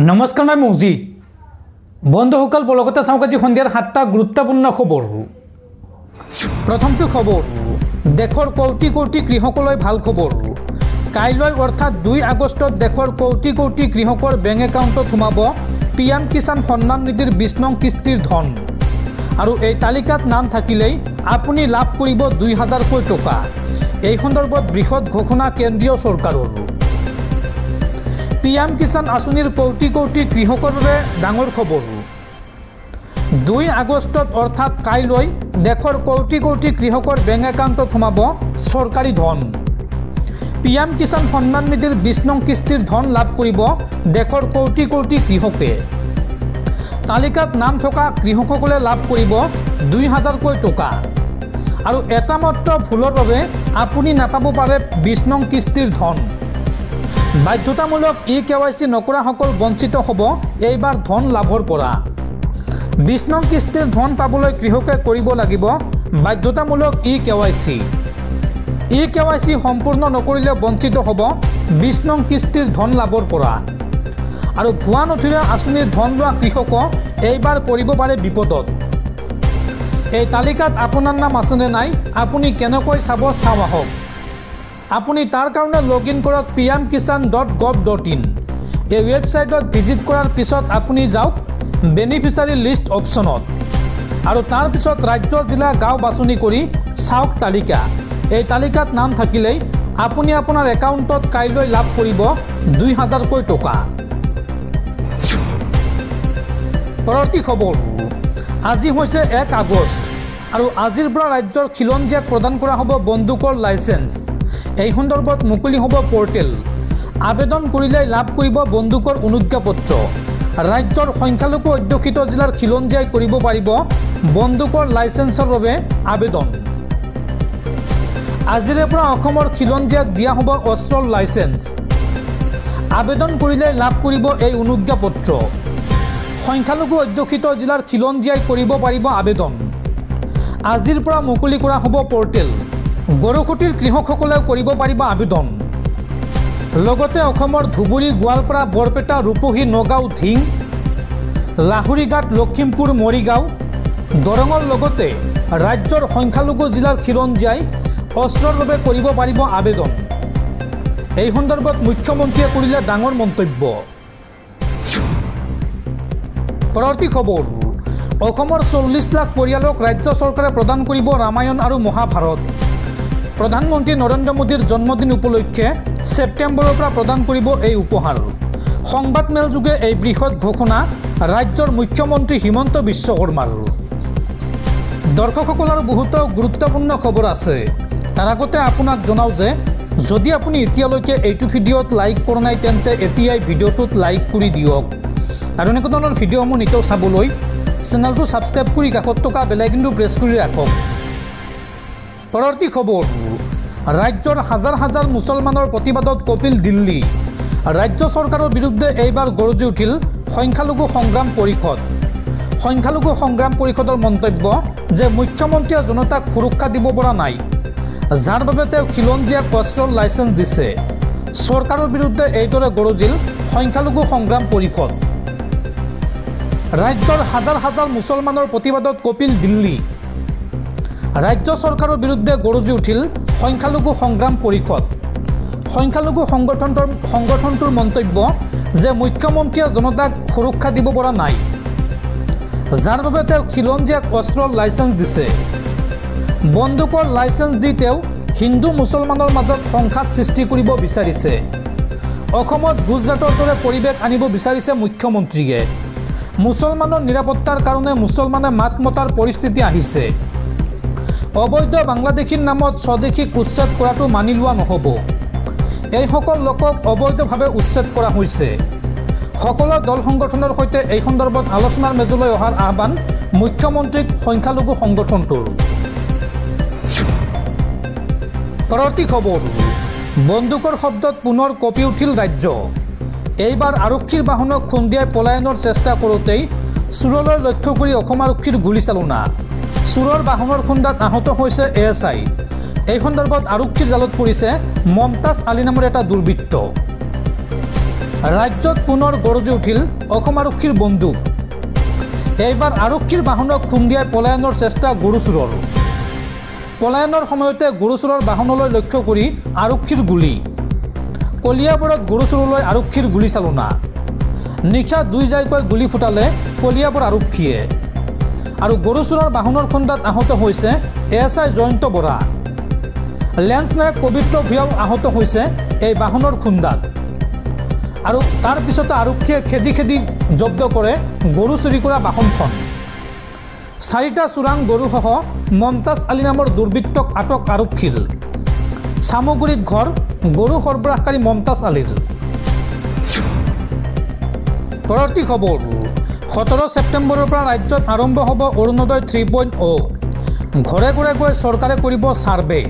নমস্কাৰ মই মজিদ বন্ধুসকল বলগতে চাওক আজি সন্ধিয়াৰ 7টা গুৰুত্বপূৰ্ণ খবৰ। প্ৰথমটো খবৰ দেশৰ কোটি কোটি কৃষকলৈ ভাল খবৰ। কাইলৈ অৰ্থাৎ 2 আগষ্টত দেশৰ কোটি কোটি কৃষকৰ বেংক একাউণ্টত সোমাব পিএম কিষাণ সন্মান নিধিৰ 20 নং কিস্তিৰ ধন আৰু এই তালিকাত নাম থাকিলেই আপুনি লাভ কৰিব 2000 কোটি টকা। এই সন্দৰ্ভত বৃহৎ ঘোষণা কেন্দ্ৰীয় চৰকাৰৰ। পিএম কিষাণ আঁচনিৰ কোটি কোটি কৃষকৰ বাবে ডাঙৰ খবৰ। 2 আগষ্টত অৰ্থাৎ কাইলৈ দেশৰ কোটি কোটি কৃষকৰ বেংক একাউণ্টত সোমাব চৰকাৰী ধন। পিএম কিষাণ সন্মান নিধিৰ 20 নং কিস্তিৰ ধন লাভ কৰিব দেশৰ কোটি কোটি কৃষকে। তালিকাত নাম থকা কৃষকসকলে লাভ কৰিব 2000 কোটি টকা আৰু এটা মাত্ৰ ভুলৰ বাবে আপুনি নাপাব পাৰে 20 নং কিস্তিৰ ধন। বাধ্যতামূলক KYC নকৰাসকল বঞ্চিত হ'ব এইবাৰ ধন লাভৰ পৰা। 20 নং কিস্তিৰ ধন পাবলৈ কৃষকে কৰিব লাগিব বাধ্যতামূলক KYC সম্পূৰ্ণ নকৰিলে বঞ্চিত হ'ব 20 নং কিস্তিৰ ধন লাভৰ পৰা। আৰু ভুৱা নথিৰে আঁচনিৰ ধন লোৱা কৃষক এইবাৰ পৰিব পাৰে বিপদত। এই তালিকাত আপোনাৰ নাম আছেনে নাই আপুনি কেনেকৈ চাব চাওঁ আহক। আপুনি তাৰ কাৰণে লগইন কৰক pmkishan.gov.in। এই ৱেবছাইটত ভিজিট কৰাৰ পিছত আপুনি যাওক বেনিফিচিয়াৰী লিষ্ট অপশ্যনত আৰু তাৰ পিছত ৰাজ্য জিলা গাঁও বাছনি কৰি চাওক তালিকা। এই তালিকাত নাম থাকিলেই আপুনি আপোনাৰ একাউণ্টত কাইলৈ লাভ কৰিব 2000 কোটি টকা। পৰৱৰ্তী খবৰ আজি হৈছে 1 আগষ্ট আৰু আজিৰ পৰা ৰাজ্যৰ খিলঞ্জীয়াক প্ৰদান কৰা হ'ব বন্দুকৰ লাইচেন্স। এই সন্দৰ্ভত মুকলি হ'ব পৰ্টেল। আবেদন কৰিলে লাভ কৰিব বন্দুকৰ অনুজ্ঞাপত্ৰ। ৰাজ্যৰ সংখ্যালঘু অধ্যুষিত জিলাৰ খিলঞ্জীয়াই কৰিব পাৰিব বন্দুকৰ লাইচেন্সৰ বাবে আবেদন। আজিৰে পৰা অসমৰ খিলঞ্জীয়াক দিয়া হ'ব অস্ত্ৰৰ লাইচেন্স। আবেদন কৰিলে লাভ কৰিব এই অনুজ্ঞাপত্ৰ। সংখ্যালঘু অধ্যুষিত জিলাৰ খিলঞ্জীয়াই কৰিব পাৰিব আবেদন। আজিৰ পৰা মুকলি কৰা হ'ব পৰ্টেল। গৰুখুটিৰ কৃষকসকলেও কৰিব পাৰিব আবেদন। লগতে অসমৰ ধুবুৰী, গোৱালপাৰা, বৰপেটা, ৰূপহী, নগাঁও, ধিং, লাহুৰীঘাট, লখিমপুৰ, মৰিগাঁও, দৰঙৰ লগতে ৰাজ্যৰ সংখ্যালঘু জিলাৰ খিলঞ্জীয়াই অস্ত্ৰৰ বাবে কৰিব পাৰিব আবেদন। এই সন্দৰ্ভত মুখ্যমন্ত্ৰীয়ে কৰিলে ডাঙৰ মন্তব্য। পৰৱৰ্তী খবৰ অসমৰ 40 লাখ পৰিয়ালক ৰাজ্য চৰকাৰে প্ৰদান কৰিব ৰামায়ণ আৰু মহাভাৰত। প্ৰধানমন্ত্ৰী নৰেন্দ্ৰ মোদীৰ জন্মদিন উপলক্ষে ছেপ্টেম্বৰৰ পৰা প্ৰদান কৰিব এই উপহাৰ। সংবাদমেলযোগে এই বৃহৎ ঘোষণা ৰাজ্যৰ মুখ্যমন্ত্ৰী হিমন্ত বিশ্ব শৰ্মাৰ। দৰ্শকসকলৰ বহুতো গুৰুত্বপূৰ্ণ খবৰ আছে। তাৰ আগতে আপোনাক জনাওঁ যে যদি আপুনি এতিয়ালৈকে এইটো ভিডিঅ'ত লাইক কৰা নাই তেন্তে এতিয়াই ভিডিঅ'টোত লাইক কৰি দিয়ক আৰু এনেকুৱা ধৰণৰ ভিডিঅ'সমূহ নিতৌ চাবলৈ চেনেলটো ছাবস্ক্ৰাইব কৰি কাষত থকা বেল আইকনটো প্ৰেছ কৰি ৰাখক। পৰৱৰ্তী খবৰ ৰাজ্যৰ হাজাৰ হাজাৰ মুছলমানৰ প্ৰতিবাদত কপিল দিল্লী। ৰাজ্য চৰকাৰৰ বিৰুদ্ধে এইবাৰ গৰজি উঠিল সংখ্যালঘু সংগ্ৰাম পৰিষদ। সংখ্যালঘু সংগ্ৰাম পৰিষদৰ মন্তব্য যে মুখ্যমন্ত্ৰীয়ে জনতাক সুৰক্ষা দিব পৰা নাই, যাৰ বাবে তেওঁ খিলঞ্জীয়াক অস্ত্ৰৰ লাইচেন্স দিছে। চৰকাৰৰ বিৰুদ্ধে এইদৰে গৰজিল সংখ্যালঘু সংগ্ৰাম পৰিষদ। ৰাজ্যৰ হাজাৰ হাজাৰ মুছলমানৰ প্ৰতিবাদত কপিল দিল্লী। ৰাজ্য চৰকাৰৰ বিৰুদ্ধে গৰজি উঠিল সংখ্যালঘু সংগ্ৰাম পৰিষদ। সংখ্যালঘু সংগঠনটোৰ মন্তব্য যে মুখ্যমন্ত্ৰীয়ে জনতাক সুৰক্ষা দিব পৰা নাই, যাৰ বাবে তেওঁ খিলঞ্জীয়াক অস্ত্ৰৰ লাইচেন্স দিছে। বন্দুকৰ লাইচেন্স দি তেওঁ হিন্দু মুছলমানৰ মাজত সংঘাত সৃষ্টি কৰিব বিচাৰিছে। অসমত গুজৰাটৰ দৰে পৰিৱেশ আনিব বিচাৰিছে মুখ্যমন্ত্ৰীয়ে। মুছলমানৰ নিৰাপত্তাৰ কাৰণে মুছলমানে মাত মতাৰ পৰিস্থিতি আহিছে। অবৈধ বাংলাদেশীৰ নামত স্বদেশীক উচ্ছেদ কৰাটো মানি লোৱা নহ'ব। এইসকল লোকক অবৈধভাৱে উচ্ছেদ কৰা হৈছে। সকলো দল সংগঠনৰ সৈতে এই সন্দৰ্ভত আলোচনাৰ মেজলৈ অহাৰ আহ্বান মুখ্যমন্ত্ৰীক সংখ্যালঘু সংগঠনটোৰ। পৰৱৰ্তী খবৰ বন্দুকৰ শব্দত পুনৰ কঁপি উঠিল ৰাজ্য। এইবাৰ আৰক্ষীৰ বাহনক খুন্দিয়াই পলায়নৰ চেষ্টা কৰোঁতেই চোৰলৈ লক্ষ্য কৰি অসম আৰক্ষীৰ গুলীচালনা। চোৰৰ বাহনৰ খুন্দাত আহত হৈছে ASI। এই সন্দৰ্ভত আৰক্ষীৰ জালত পৰিছে মমতাজ আলী নামৰ এটা দুৰ্বৃত্ত। ৰাজ্যত পুনৰ গৰজি উঠিল অসম আৰক্ষীৰ বন্দুক। এইবাৰ আৰক্ষীৰ বাহনক খুন্দিয়াই পলায়নৰ চেষ্টা গৰু চোৰৰ। পলায়নৰ সময়তে গৰু চোৰৰ বাহনলৈ লক্ষ্য কৰি আৰক্ষীৰ গুলী। কলিয়াবৰত গৰু চোৰলৈ আৰক্ষীৰ গুলীচালনা। নিশা 2 জাইকৈ গুলী ফুটালে কলিয়াবৰ আৰক্ষীয়ে। আৰু গৰু চোৰৰ বাহনৰ খুন্দাত আহত হৈছে ASI জয়ন্ত বৰা। লেন্স নায়ক পবিত্ৰ ভূঞাও আহত হৈছে এই বাহনৰ খুন্দাত। আৰু তাৰ পিছতে আৰক্ষীয়ে খেদি খেদি জব্দ কৰে গৰু চুৰি কৰা বাহনখন। 4টা চোৰাং গৰুসহ মমতাজ আলী নামৰ দুৰ্বৃত্তক আটক আৰক্ষীৰ। চামগুৰিত ঘৰ গৰু সৰবৰাহকাৰী মমতাজ আলীৰ। পৰৱৰ্তী খবৰ 17 ছেপ্টেম্বৰৰ পৰা ৰাজ্যত আৰম্ভ হ'ব অৰুণোদয় 3.0। ঘৰে ঘৰে গৈ চৰকাৰে কৰিব ছাৰ্ভে।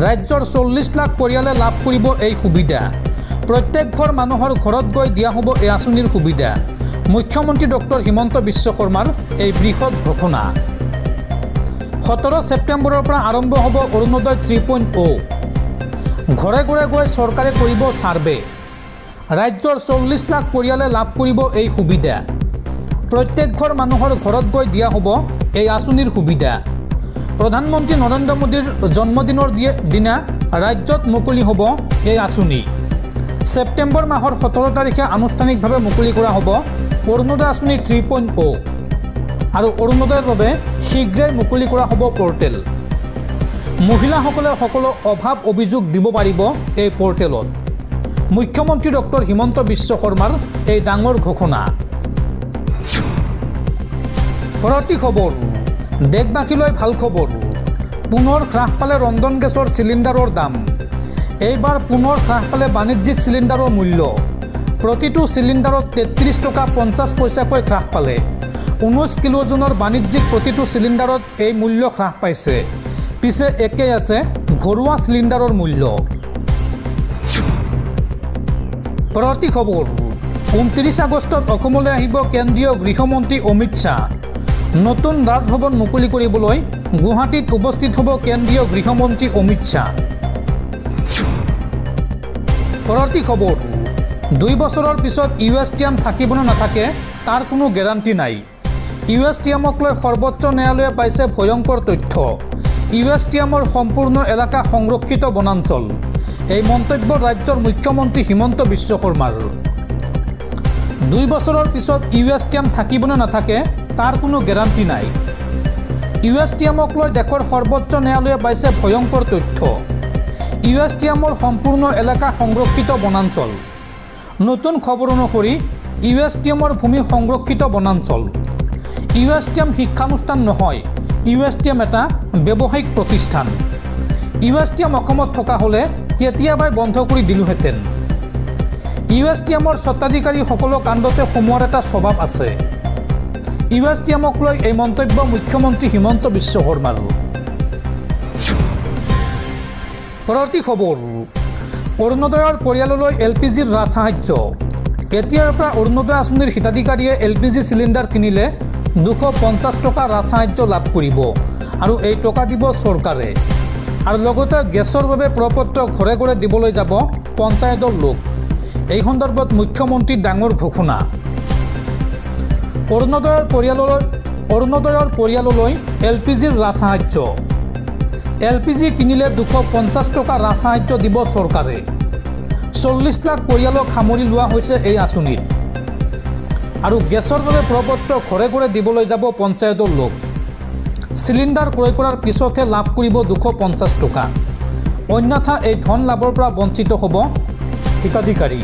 ৰাজ্যৰ 40 লাখ পৰিয়ালে লাভ কৰিব এই সুবিধা। প্ৰত্যেক ঘৰ মানুহৰ ঘৰত গৈ দিয়া হ'ব এই আঁচনিৰ সুবিধা। মুখ্যমন্ত্ৰী ডক্টৰ হিমন্ত বিশ্ব শৰ্মাৰ এই বৃহৎ ঘোষণা। 17 ছেপ্টেম্বৰৰ পৰা আৰম্ভ হ'ব অৰুণোদয় 3.0। ঘৰে ঘৰে গৈ চৰকাৰে কৰিব ছাৰ্ভে। ৰাজ্যৰ 40 লাখ পৰিয়ালে লাভ কৰিব এই সুবিধা। প্ৰত্যেক ঘৰ মানুহৰ ঘৰত গৈ দিয়া হ'ব এই আঁচনিৰ সুবিধা। প্ৰধানমন্ত্ৰী নৰেন্দ্ৰ মোদীৰ জন্মদিনৰ দিনা ৰাজ্যত মুকলি হ'ব এই আঁচনি। ছেপ্টেম্বৰ মাহৰ 17 তাৰিখে আনুষ্ঠানিকভাৱে মুকলি কৰা হ'ব অৰুণোদয় আঁচনি 3.0। আৰু অৰুণোদয়ৰ বাবে শীঘ্ৰেই মুকলি কৰা হ'ব পৰ্টেল। মহিলাসকলে সকলো অভাৱ অভিযোগ দিব পাৰিব এই পৰ্টেলত। মুখ্যমন্ত্ৰী ডক্টৰ হিমন্ত বিশ্ব শৰ্মাৰ এই ডাঙৰ ঘোষণা। পৰৱৰ্তী খবৰ দেশবাসীলৈ ভাল খবৰ। পুনৰ হ্ৰাস পালে ৰন্ধন গেছৰ চিলিণ্ডাৰৰ দাম। এইবাৰ পুনৰ হ্ৰাস পালে বাণিজ্যিক চিলিণ্ডাৰৰ মূল্য। প্ৰতিটো চিলিণ্ডাৰত 33 টকা 50 পইচাকৈ হ্ৰাস পালে। 19 কিলো ওজনৰ বাণিজ্যিক প্ৰতিটো চিলিণ্ডাৰত এই মূল্য হ্ৰাস পাইছে। পিছে একেই আছে ঘৰুৱা চিলিণ্ডাৰৰ মূল্য। পৰৱৰ্তী খবৰ 29 আগষ্টত অসমলৈ আহিব কেন্দ্ৰীয় গৃহমন্ত্ৰী অমিত শ্বাহ। নতুন ৰাজভৱন মুকলি কৰিবলৈ গুৱাহাটীত উপস্থিত হ'ব কেন্দ্ৰীয় গৃহমন্ত্ৰী অমিত শ্বাহ। পৰৱৰ্তী খবৰ 2 বছৰৰ পিছত USTM থাকিব নে নাথাকে তাৰ কোনো গেৰাণ্টি নাই। USTMক লৈ সৰ্বোচ্চ ন্যায়ালয়ে পাইছে ভয়ংকৰ তথ্য। USTMৰ সম্পূৰ্ণ এলেকা সংৰক্ষিত বনাঞ্চল। এই মন্তব্য ৰাজ্যৰ মুখ্যমন্ত্ৰী হিমন্ত বিশ্ব শৰ্মাৰ। 2 বছৰৰ পিছত USTM থাকিব নে নাথাকে তাৰ কোনো গেৰাণ্টি নাই। USTMক লৈ দেশৰ সৰ্বোচ্চ ন্যায়ালয়ে পাইছে ভয়ংকৰ তথ্য। USTMৰ সম্পূৰ্ণ এলেকা সংৰক্ষিত বনাঞ্চল। নতুন খবৰ অনুসৰি USTMৰ ভূমি সংৰক্ষিত বনাঞ্চল। USTM শিক্ষানুষ্ঠান নহয়, USTM এটা ব্যৱসায়িক প্ৰতিষ্ঠান। USTM অসমত থকা হ'লে কেতিয়াবাই বন্ধ কৰি দিলোহেঁতেন। USTMৰ স্বত্বাধিকাৰীসকলৰ কাণ্ডতে সোমোৱাৰ এটা স্বভাৱ আছে। USTMক লৈ এই মন্তব্য মুখ্যমন্ত্ৰী হিমন্ত বিশ্ব শৰ্মাৰ। পৰৱৰ্তী খবৰ অৰুণোদয়ৰ পৰিয়াললৈ LPGৰ ৰাজ সাহায্য। এতিয়াৰ পৰা অৰুণোদয় আঁচনিৰ হিতাধিকাৰীয়ে LPG চিলিণ্ডাৰ কিনিলে 250 টকা ৰাজ সাহায্য লাভ কৰিব। আৰু এই টকা দিব চৰকাৰে। আৰু লগতে গেছৰ বাবে প্ৰপত্ৰ ঘৰে ঘৰে দিবলৈ যাব পঞ্চায়তৰ লোক। এই সন্দৰ্ভত মুখ্যমন্ত্ৰীৰ ডাঙৰ ঘোষণা। অৰুণোদয়ৰ পৰিয়াললৈ LPGৰ ৰাজ সাহায্য। LPG কিনিলে 250 টকা ৰাজ সাহায্য দিব চৰকাৰে। 40 লাখ পৰিয়ালক সামৰি লোৱা হৈছে এই আঁচনিত। আৰু গেছৰ বাবে প্ৰপত্ৰ ঘৰে ঘৰে দিবলৈ যাব পঞ্চায়তৰ লোক। চিলিণ্ডাৰ ক্ৰয় কৰাৰ পিছতহে লাভ কৰিব 250 টকা। অন্যথা এই ধন লাভৰ পৰা বঞ্চিত হ'ব হিতাধিকাৰী।